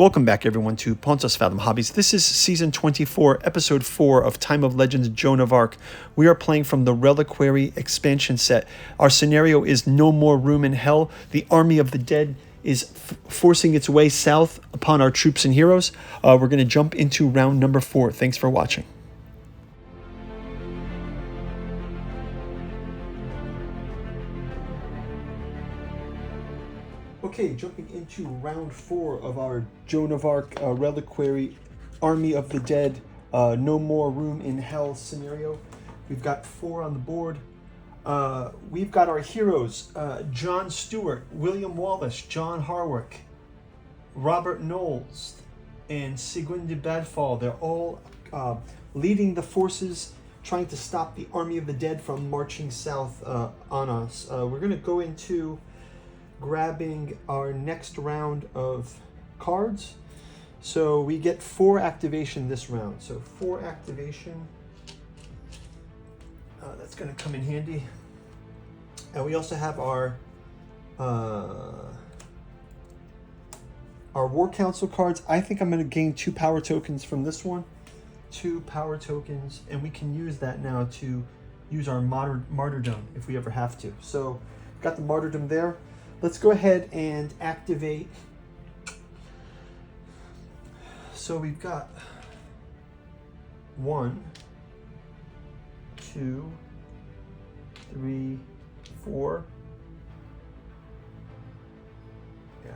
Welcome back, everyone, to Pontus Fathom Hobbies. This is Season 24, Episode 4 of Time of Legends Joan of Arc. We are playing from the Reliquary expansion set. Our scenario is No More Room in Hell. The Army of the Dead is forcing its way south upon our troops and heroes. We're going to jump into round number 4. Thanks for watching. Okay, jumping into round 4 of our Joan of Arc Reliquary Army of the Dead No More Room in Hell scenario. We've got 4 on the board. We've got our heroes, John Stewart, William Wallace, John Harwick, Robert Knowles, and Sigwin de Badfall. They're all leading the forces, trying to stop the Army of the Dead from marching south on us. We're going to go into grabbing our next round of cards. So we get 4 activation this round. So 4 activation. That's going to come in handy. And we also have our War Council cards. I think I'm going to gain 2 power tokens from this one. 2 power tokens, and we can use that now to use our martyrdom if we ever have to. So got the martyrdom there. Let's go ahead and activate. So we've got 1, 2, 3, 4. Yeah,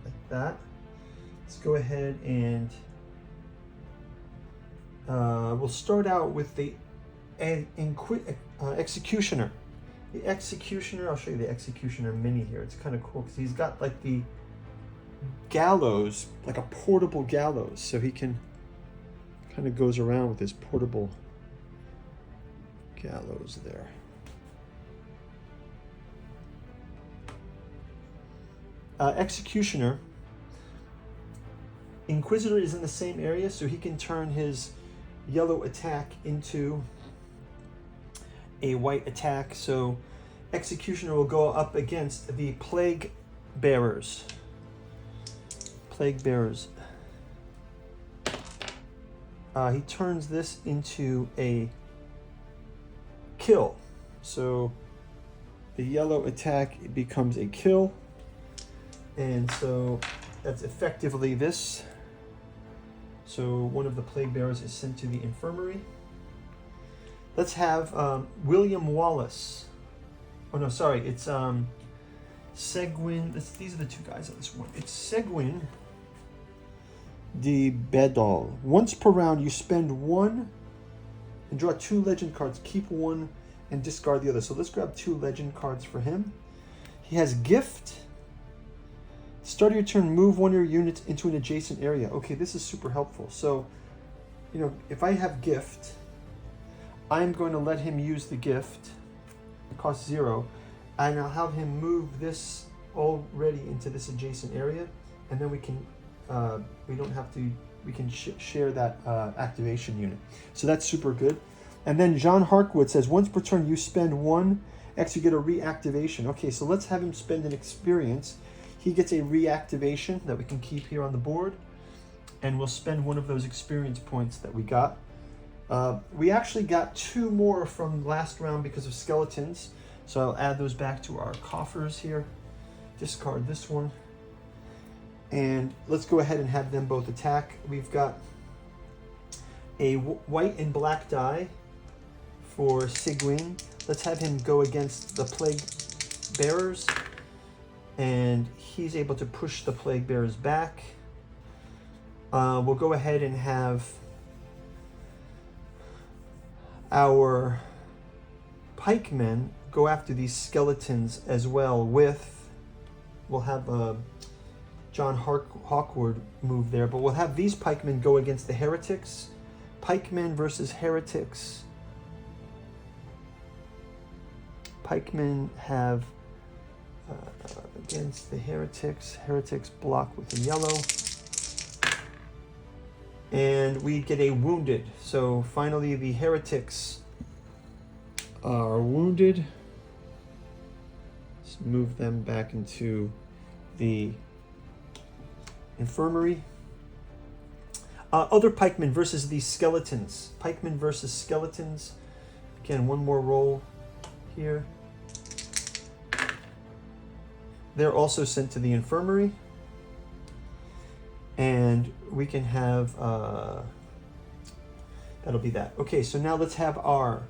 like that. Let's go ahead and we'll start out with the Executioner. The Executioner, I'll show you the Executioner mini here. It's kind of cool because he's got like the gallows, like a portable gallows. So he can kind of goes around with his portable gallows there. Executioner. Inquisitor is in the same area, so he can turn his yellow attack into a white attack. So Executioner will go up against the Plague Bearers. Plague Bearers. He turns this into a kill. So the yellow attack becomes a kill. And so that's effectively this. So one of the Plague Bearers is sent to the infirmary. Let's have William Wallace. Oh no, sorry, it's Segwin. These are the 2 guys on this one. It's Segwin de Bedal. Once per round, you spend 1 and draw 2 legend cards. Keep 1 and discard the other. So let's grab 2 legend cards for him. He has Gift. Start of your turn, move 1 of your units into an adjacent area. Okay, this is super helpful. So, you know, if I have Gift, I'm going to let him use the gift. It costs 0. And I'll have him move this already into this adjacent area. And then we can, we can share that activation unit. So that's super good. And then John Harkwood says, once per turn, you spend 1, you get a reactivation. Okay, so let's have him spend an experience. He gets a reactivation that we can keep here on the board. And we'll spend 1 of those experience points that we got. We actually got 2 more from last round because of skeletons. So I'll add those back to our coffers here. Discard this one. And let's go ahead and have them both attack. We've got a white and black die for Sigwin. Let's have him go against the Plague Bearers. And he's able to push the Plague Bearers back. We'll go ahead and have our pikemen go after these skeletons as well with, we'll have John Hawkwood move there, but we'll have these pikemen go against the heretics. Pikemen versus heretics. Pikemen have against the heretics. Heretics block with the yellow. And we get a wounded. So finally the heretics are wounded. Let's move them back into the infirmary. Other pikemen versus these skeletons. Pikemen versus skeletons. Again, one more roll here. They're also sent to the infirmary. And we can have, that'll be that. Okay, so now let's have our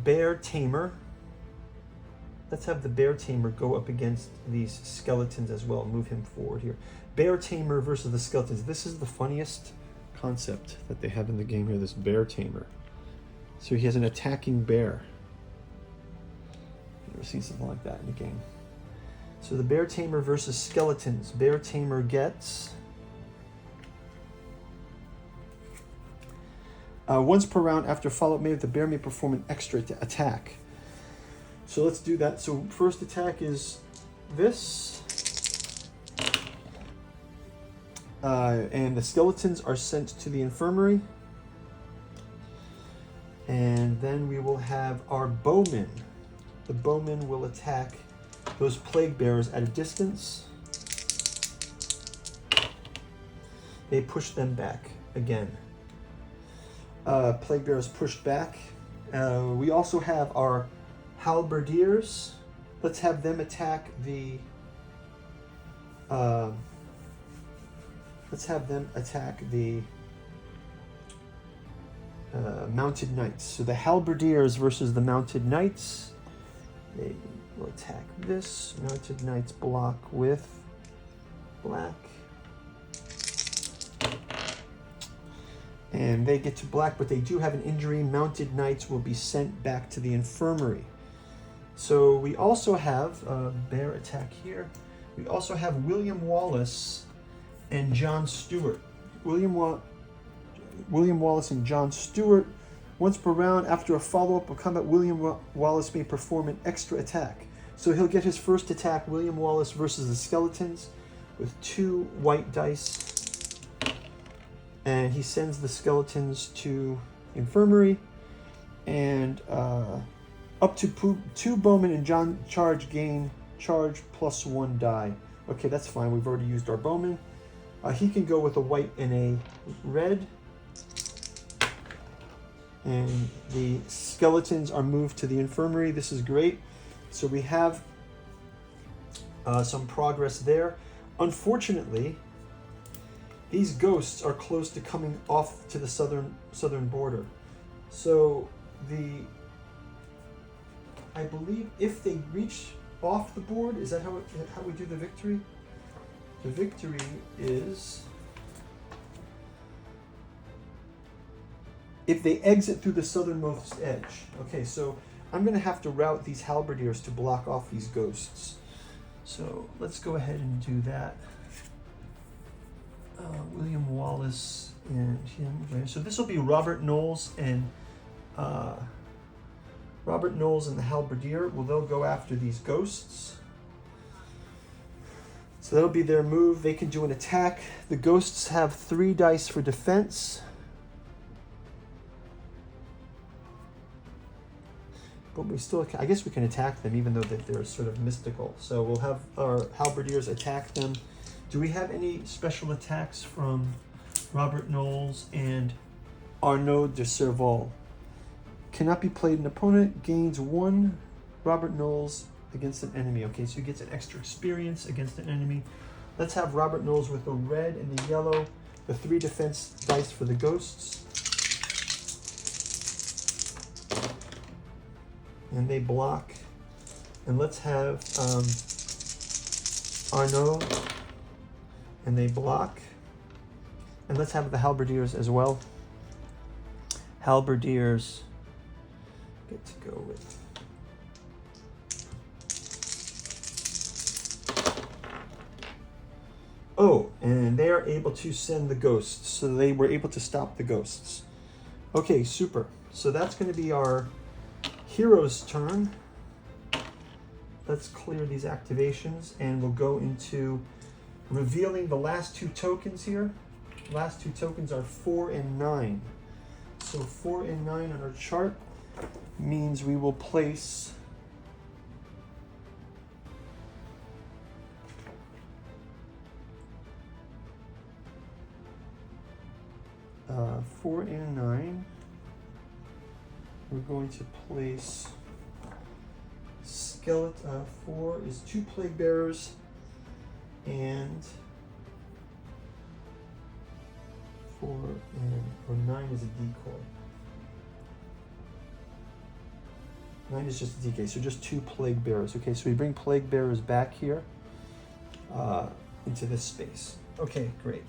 bear tamer. Let's have the bear tamer go up against these skeletons as well. Move him forward here. Bear tamer versus the skeletons. This is the funniest concept that they have in the game here, this bear tamer. So he has an attacking bear. Never seen something like that in the game. So the bear tamer versus skeletons. Bear tamer gets once per round after follow-up made, the bear may perform an extra attack. So let's do that. So first attack is this. And the skeletons are sent to the infirmary. And then we will have our bowmen. The bowmen will attack those plague bearers at a distance. They push them back again. Plague bearers pushed back. We also have our halberdiers. Let's have them attack the mounted knights. So the halberdiers versus the mounted knights. They will attack this. Mounted knights block with black. And they get to black, but they do have an injury. Mounted knights will be sent back to the infirmary. So we also have a bear attack here. We also have William Wallace and John Stewart. William Wallace and John Stewart. Once per round, after a follow-up of combat, William Wallace may perform an extra attack. So he'll get his first attack, William Wallace versus the skeletons, with 2 white dice. And he sends the skeletons to infirmary. And up to 2 bowmen and John charge gain charge plus 1 die. Okay, that's fine. We've already used our bowman. He can go with a white and a red. And the skeletons are moved to the infirmary. This is great. So we have some progress there. Unfortunately, these ghosts are close to coming off to the southern border. So I believe if they reach off the board, is that how we do the victory? The victory is if they exit through the southernmost edge. Okay, so I'm going to have to route these halberdiers to block off these ghosts. So let's go ahead and do that. William Wallace and him. So this will be Robert Knowles and the halberdier. Well, they'll go after these ghosts. So that'll be their move. They can do an attack. The ghosts have 3 dice for defense. But we still, I guess we can attack them even though they're sort of mystical. So we'll have our halberdiers attack them. Do we have any special attacks from Robert Knowles and Arnaud de Serval? Cannot be played an opponent, gains 1 Robert Knowles against an enemy. Okay, so he gets an extra experience against an enemy. Let's have Robert Knowles with the red and the yellow, the 3 defense dice for the ghosts. And they block. And let's have Arnaud, and they block. And let's have the halberdiers as well. Halberdiers get to go with. Oh, and they are able to send the ghosts. So they were able to stop the ghosts. Okay, super. So that's going to be our hero's turn. Let's clear these activations and we'll go into revealing the last 2 tokens here. Last 2 tokens are 4 and 9. So 4 and 9 on our chart means we will place 4 and 9. We're going to place skeleton. 4 is 2 plague bearers, and 4 and or 9 is a decoy. 9 is just a DK, so just 2 plague bearers. Okay, so we bring plague bearers back here into this space. Okay, great.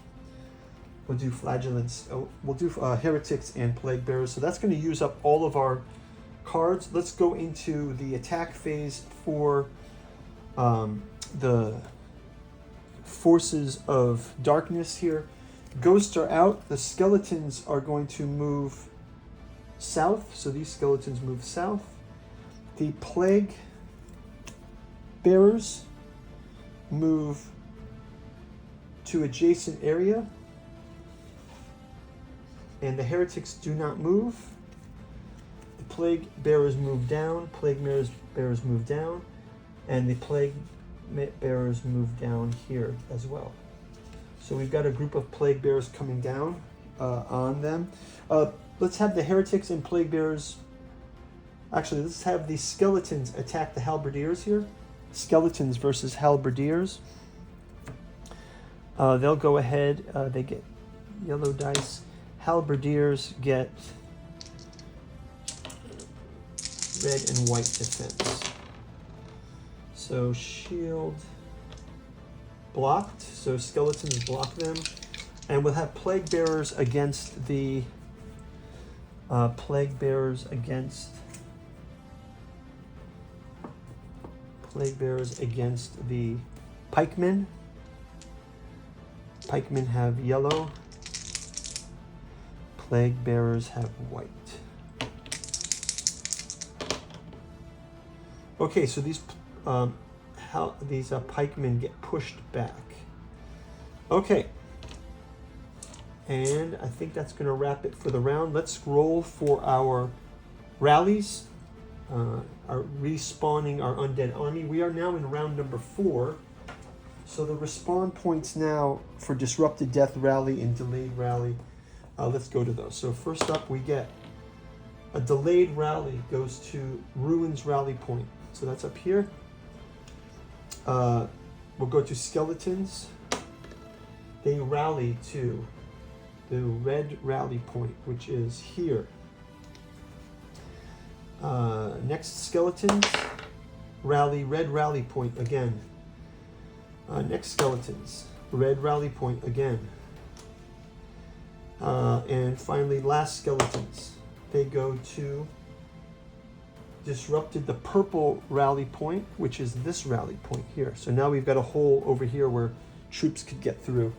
We'll do flagellants. Oh, we'll do heretics and plague bearers. So that's going to use up all of our cards. Let's go into the attack phase for the forces of darkness here. Ghosts are out. The skeletons are going to move south. So these skeletons move south. The plague bearers move to adjacent area, and the heretics do not move. The plague bearers move down, plague bearers move down, and the plague bearers move down here as well. So we've got a group of plague bearers coming down on them. Let's have the heretics and plague bearers. Actually, let's have the skeletons attack the halberdiers here. Skeletons versus halberdiers. They'll go ahead. They get yellow dice. Halberdiers get red and white defense. So shield blocked. So skeletons block them. And we'll have plague bearers against the plague bearers against the pikemen. Pikemen have yellow. Plague bearers have white. Okay, so these pikemen get pushed back. Okay, and I think that's going to wrap it for the round. Let's scroll for our rallies. Are respawning our undead army. We are now in round number 4. So the respawn points now for disrupted death rally and delayed rally. Let's go to those. So first up, we get a delayed rally goes to Ruins rally point. So that's up here. We'll go to skeletons. They rally to the red rally point, which is here. Next skeletons rally red rally point again. Next skeletons red rally point again. And finally last skeletons, they go to disrupted the purple rally point, which is this rally point here. So now we've got a hole over here where troops could get through.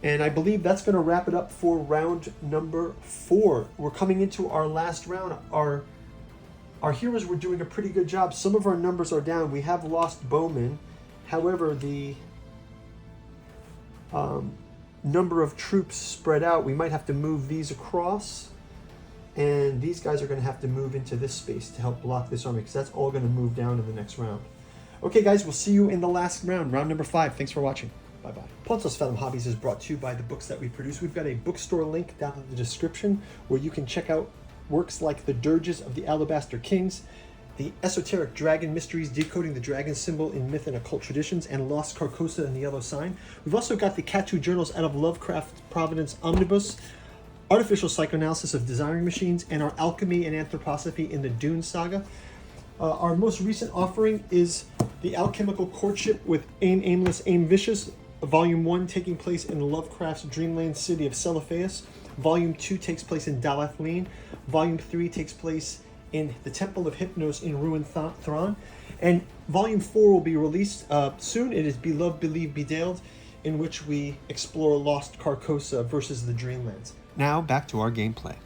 And I believe that's going to wrap it up for round number 4. We're coming into our last round. Our heroes were doing a pretty good job. Some of our numbers are down. We have lost bowmen. However, the number of troops spread out. We might have to move these across. And these guys are going to have to move into this space to help block this army, because that's all going to move down in the next round. Okay, guys, we'll see you in the last round, round number 5. Thanks for watching. Bye-bye. Pontos Phantom Hobbies is brought to you by the books that we produce. We've got a bookstore link down in the description where you can check out works like The Dirges of the Alabaster Kings, The Esoteric Dragon Mysteries, Decoding the Dragon Symbol in Myth and Occult Traditions, and Lost Carcosa and the Yellow Sign. We've also got the Catu Journals out of Lovecraft Providence Omnibus, Artificial Psychoanalysis of Desiring Machines, and our Alchemy and Anthroposophy in the Dune Saga. Our most recent offering is The Alchemical Courtship with Aim Aimless, Aim Vicious, Volume 1 taking place in Lovecraft's dreamland city of Celophaeus. Volume 2 takes place in Dalathleen. Volume 3 takes place in the Temple of Hypnos in Ruin Thron. And Volume 4 will be released soon. It is Beloved, Believe, Bedailed, in which we explore Lost Carcosa versus the Dreamlands. Now back to our gameplay.